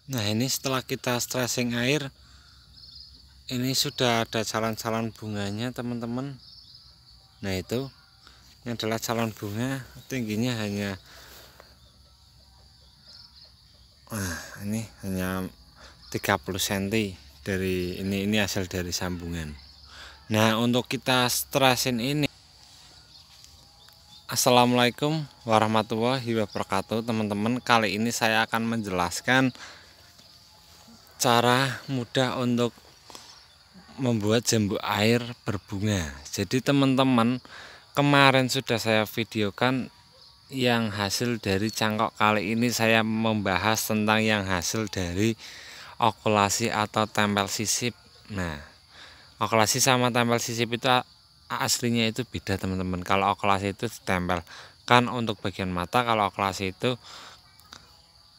Nah, ini setelah kita stressing air, ini sudah ada calon-calon bunganya teman-teman. Nah, ini adalah calon bunga, tingginya hanya ini hanya 30 cm dari ini hasil dari sambungan. Nah, untuk kita stressin ini, Assalamualaikum warahmatullahi wabarakatuh teman-teman. Kali ini saya akan menjelaskan cara mudah untuk membuat jambu air berbunga. Jadi teman-teman, kemarin sudah saya videokan yang hasil dari cangkok. Kali ini saya membahas tentang yang hasil dari okulasi atau tempel sisip. Nah, okulasi sama tempel sisip itu aslinya itu beda teman-teman. Kalau okulasi itu ditempel kan untuk bagian mata, kalau okulasi itu,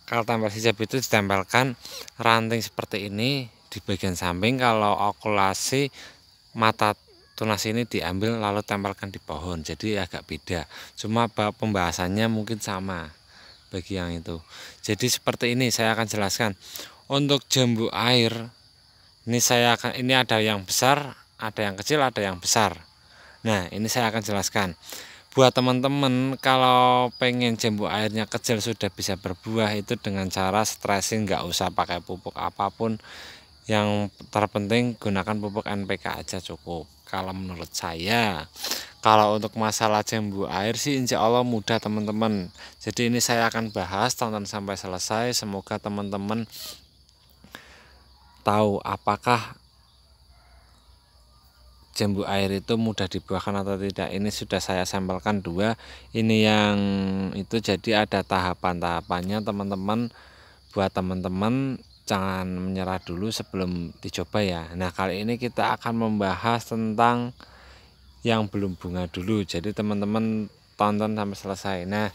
kalau tempel sisip itu ditempelkan ranting seperti ini di bagian samping. Kalau okulasi, mata tunas ini diambil lalu tempelkan di pohon, jadi agak beda. Cuma pembahasannya mungkin sama bagi yang itu. Jadi seperti ini saya akan jelaskan. Untuk jambu air ini ada yang besar, ada yang kecil, ada yang besar. Nah, ini saya akan jelaskan. Buat teman-teman, kalau pengen jambu airnya kecil sudah bisa berbuah, itu dengan cara stressing, nggak usah pakai pupuk apapun. Yang terpenting gunakan pupuk NPK aja cukup. Kalau menurut saya, kalau untuk masalah jambu air sih insya Allah mudah teman-teman. Jadi ini saya akan bahas, tonton sampai selesai. Semoga teman-teman tahu apakah jambu air itu mudah dibuahkan atau tidak. Ini sudah saya sampelkan dua. Ini yang itu, jadi ada tahapan-tahapannya teman-teman. Buat teman-teman jangan menyerah dulu sebelum dicoba ya. Nah, kali ini kita akan membahas tentang yang belum bunga dulu. Jadi teman-teman tonton sampai selesai. Nah,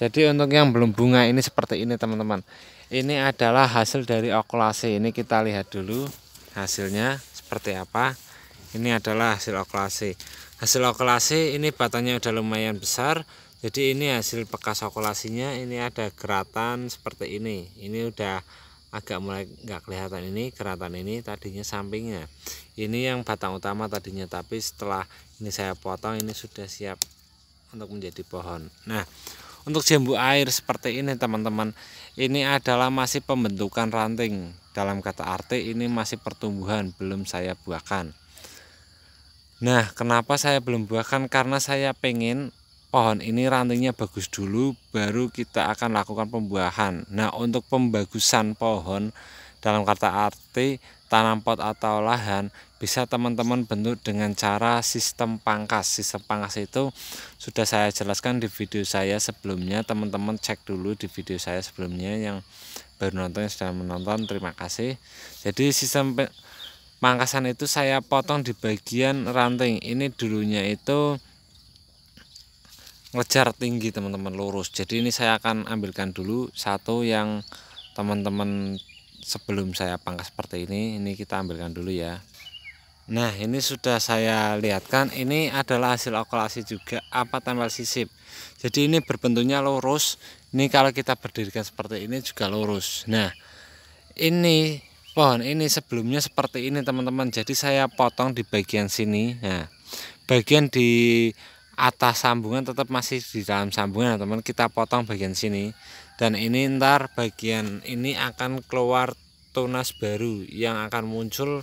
jadi untuk yang belum bunga ini seperti ini teman-teman. Ini adalah hasil dari okulasi. Ini kita lihat dulu hasilnya seperti apa. Ini adalah hasil okulasi. Hasil okulasi ini batangnya udah lumayan besar. Jadi ini hasil bekas okulasinya. Ini ada geratan seperti ini. Ini udah agak mulai nggak kelihatan, ini geratan ini tadinya sampingnya. Ini yang batang utama tadinya, tapi setelah ini saya potong, ini sudah siap untuk menjadi pohon. Nah, untuk jambu air seperti ini teman-teman, ini adalah masih pembentukan ranting. Dalam kata arti ini masih pertumbuhan, belum saya buahkan. Nah, kenapa saya belum buahkan? Karena saya pengen pohon ini rantingnya bagus dulu, baru kita akan lakukan pembuahan. Nah, untuk pembagusan pohon dalam kata arti tanam pot atau lahan, bisa teman-teman bentuk dengan cara sistem pangkas. Sistem pangkas itu sudah saya jelaskan di video saya sebelumnya. Teman-teman cek dulu di video saya sebelumnya. Yang baru nonton, yang sudah menonton, terima kasih. Jadi sistem pangkasan itu saya potong di bagian ranting. Ini dulunya itu ngejar tinggi teman-teman, lurus. Jadi ini saya akan ambilkan dulu satu yang teman-teman sebelum saya pangkas seperti ini. Ini kita ambilkan dulu ya. Nah, ini sudah saya lihatkan. Ini adalah hasil okulasi juga, apa tempel sisip. Jadi ini berbentuknya lurus. Ini kalau kita berdirikan seperti ini juga lurus. Nah, ini pohon ini sebelumnya seperti ini teman-teman. Jadi saya potong di bagian sini. Nah, bagian di atas sambungan tetap masih di dalam sambungan teman, kita potong bagian sini. Dan ini ntar bagian ini akan keluar tunas baru yang akan muncul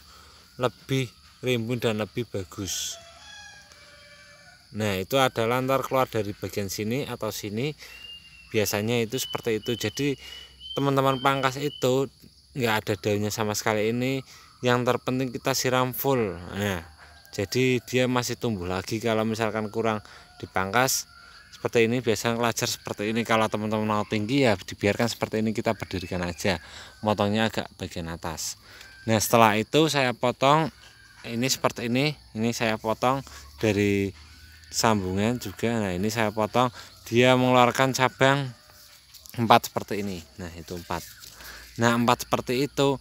lebih rimbun dan lebih bagus. Nah, itu adalah ntar keluar dari bagian sini atau sini, biasanya itu seperti itu. Jadi teman-teman pangkas itu nggak ada daunnya sama sekali. Ini yang terpenting kita siram full. Nah, jadi dia masih tumbuh lagi. Kalau misalkan kurang dipangkas seperti ini, biasanya ngelajar seperti ini. Kalau teman-teman mau tinggi ya dibiarkan seperti ini, kita berdirikan aja, motongnya agak bagian atas. Nah, setelah itu saya potong ini seperti ini saya potong dari sambungan juga. Nah, ini saya potong, dia mengeluarkan cabang 4 seperti ini. Nah, itu 4. Nah, 4 seperti itu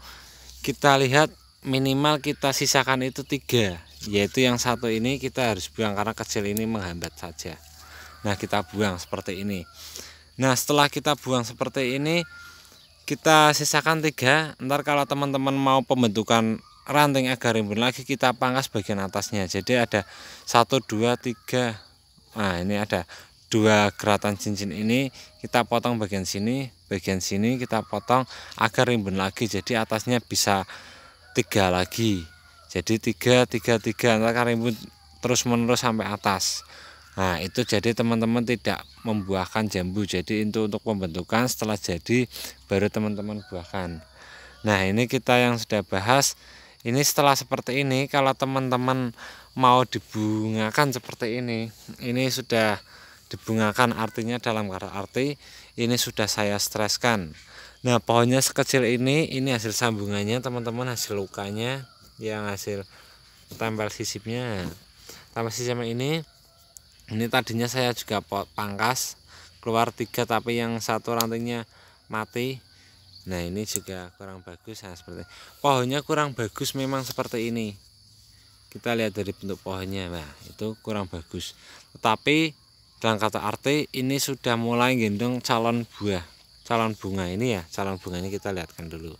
kita lihat minimal kita sisakan itu 3, yaitu yang satu ini kita harus buang karena kecil, ini menghambat saja. Nah, kita buang seperti ini. Nah, setelah kita buang seperti ini, kita sisakan 3. Ntar kalau teman-teman mau pembentukan ranting agar rimbun lagi, kita pangkas bagian atasnya. Jadi ada 1 2 3. Nah, ini ada 2 geratan cincin, ini kita potong bagian sini kita potong agar rimbun lagi. Jadi atasnya bisa 3 lagi. Jadi 3 3 3, ntar kan rimbun terus menerus sampai atas. Nah, itu jadi teman-teman tidak membuahkan jambu. Jadi itu untuk pembentukan, setelah jadi baru teman-teman buahkan. Nah, ini kita yang sudah bahas. Ini setelah seperti ini, kalau teman-teman mau dibungakan seperti ini sudah dibungakan, artinya dalam kata arti ini sudah saya streskan. Nah, pohonnya sekecil ini hasil sambungannya teman-teman, hasil lukanya yang hasil tempel sisipnya. Tempel sisipnya ini tadinya saya juga pangkas, keluar 3 tapi yang satu rantingnya mati. Nah, ini juga kurang bagus. Nah, seperti pohonnya kurang bagus memang seperti ini. Kita lihat dari bentuk pohonnya. Nah, itu kurang bagus. Tetapi dalam kata arti ini sudah mulai gendong calon buah, calon bunga ini ya. Calon bunganya kita lihatkan dulu.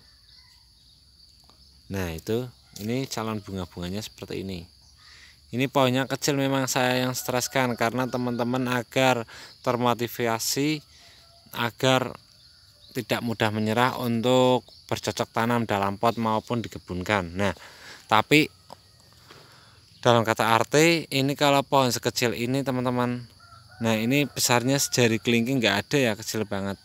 Nah, ini calon bunga-bunganya seperti ini. Ini pohonnya kecil, memang saya yang streskan karena teman-teman agar termotivasi, agar tidak mudah menyerah untuk bercocok tanam dalam pot maupun dikebunkan. Nah, tapi dalam kata arti ini kalau pohon sekecil ini teman-teman, nah ini besarnya sejari kelingking, nggak ada ya, kecil banget.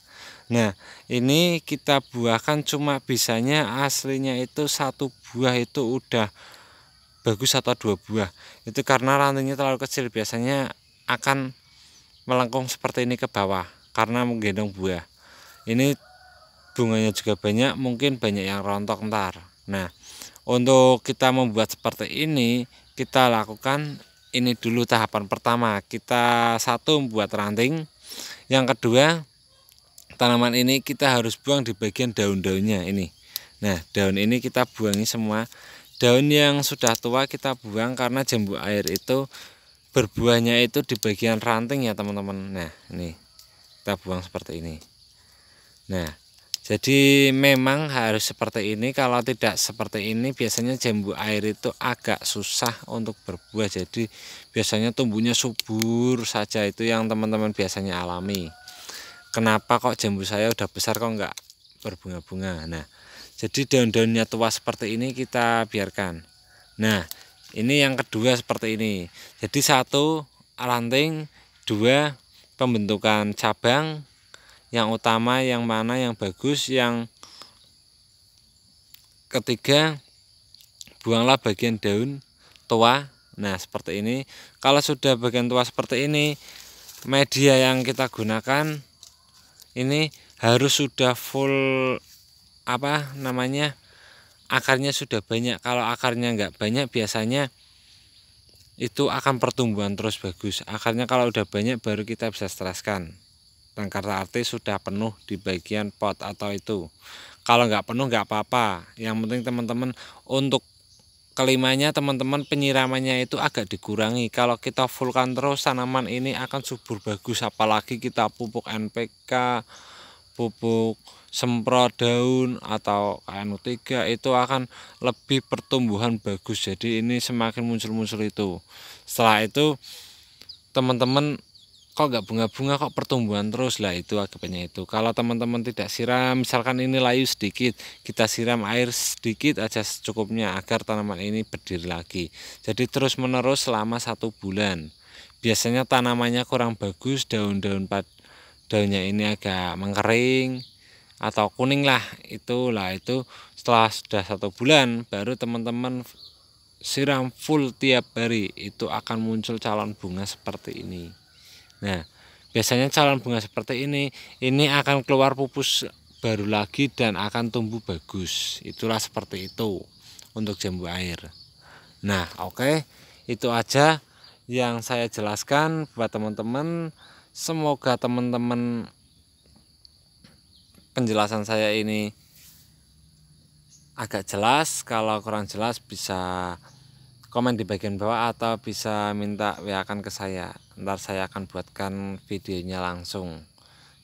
Nah, ini kita buahkan cuma bisanya aslinya itu 1 buah itu udah bagus atau 2 buah. Itu karena rantingnya terlalu kecil, biasanya akan melengkung seperti ini ke bawah karena menggendong buah. Ini bunganya juga banyak, mungkin banyak yang rontok ntar. Nah, untuk kita membuat seperti ini, kita lakukan ini dulu tahapan pertama. Kita membuat ranting. Yang kedua, tanaman ini kita harus buang di bagian daun-daunnya ini. Nah, daun ini kita buangi semua. Daun yang sudah tua kita buang karena jambu air itu berbuahnya itu di bagian ranting ya teman-teman. Nah, ini kita buang seperti ini. Nah, jadi memang harus seperti ini. Kalau tidak seperti ini, biasanya jambu air itu agak susah untuk berbuah. Jadi biasanya tumbuhnya subur saja, itu yang teman-teman biasanya alami. Kenapa kok jambu saya udah besar kok enggak berbunga-bunga? Nah, jadi daun-daunnya tua seperti ini kita biarkan. Nah, ini yang kedua seperti ini. Jadi 1 ranting, 2 pembentukan cabang. Yang utama yang mana yang bagus, yang ketiga buanglah bagian daun tua. Nah, seperti ini. Kalau sudah bagian tua seperti ini, media yang kita gunakan ini harus sudah full akarnya sudah banyak. Kalau akarnya nggak banyak, biasanya itu akan pertumbuhan terus bagus. Akarnya kalau udah banyak baru kita bisa streskan. Dan kata arti sudah penuh di bagian pot atau itu. Kalau nggak penuh nggak apa-apa. Yang penting teman-teman untuk kelimanya, teman-teman penyiramannya itu agak dikurangi. Kalau kita fullkan terus, tanaman ini akan subur bagus. Apalagi kita pupuk NPK, pupuk semprot daun atau KNU3, itu akan lebih pertumbuhan bagus. Jadi ini semakin muncul-muncul itu. Setelah itu teman-teman kok nggak bunga-bunga, kok pertumbuhan terus, lah itu akibatnya itu. Kalau teman-teman tidak siram, misalkan ini layu sedikit, kita siram air sedikit aja secukupnya agar tanaman ini berdiri lagi. Jadi terus menerus selama 1 bulan. Biasanya tanamannya kurang bagus, daunnya ini agak mengering atau kuning lah, itu setelah sudah 1 bulan baru teman-teman siram full tiap hari, itu akan muncul calon bunga seperti ini. Nah, biasanya calon bunga seperti ini akan keluar pupus baru lagi dan akan tumbuh bagus. Itulah seperti itu untuk jambu air. Nah, oke, itu aja yang saya jelaskan buat teman-teman. Semoga teman-teman penjelasan saya ini agak jelas. Kalau kurang jelas bisa komen di bagian bawah atau bisa minta WA-kan ke saya. Ntar saya akan buatkan videonya langsung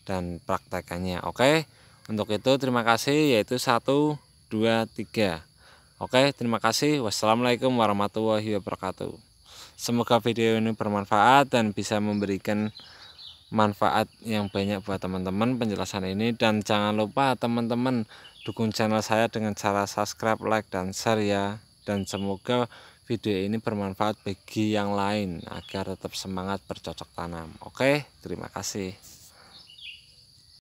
dan praktekannya. Oke, Untuk itu terima kasih, yaitu 1, 2, 3. Oke, terima kasih. Wassalamualaikum warahmatullahi wabarakatuh. Semoga video ini bermanfaat dan bisa memberikan manfaat yang banyak buat teman-teman penjelasan ini. Dan jangan lupa teman-teman dukung channel saya dengan cara subscribe, like, dan share ya. Dan semoga video ini bermanfaat bagi yang lain agar tetap semangat bercocok tanam. Oke, terima kasih.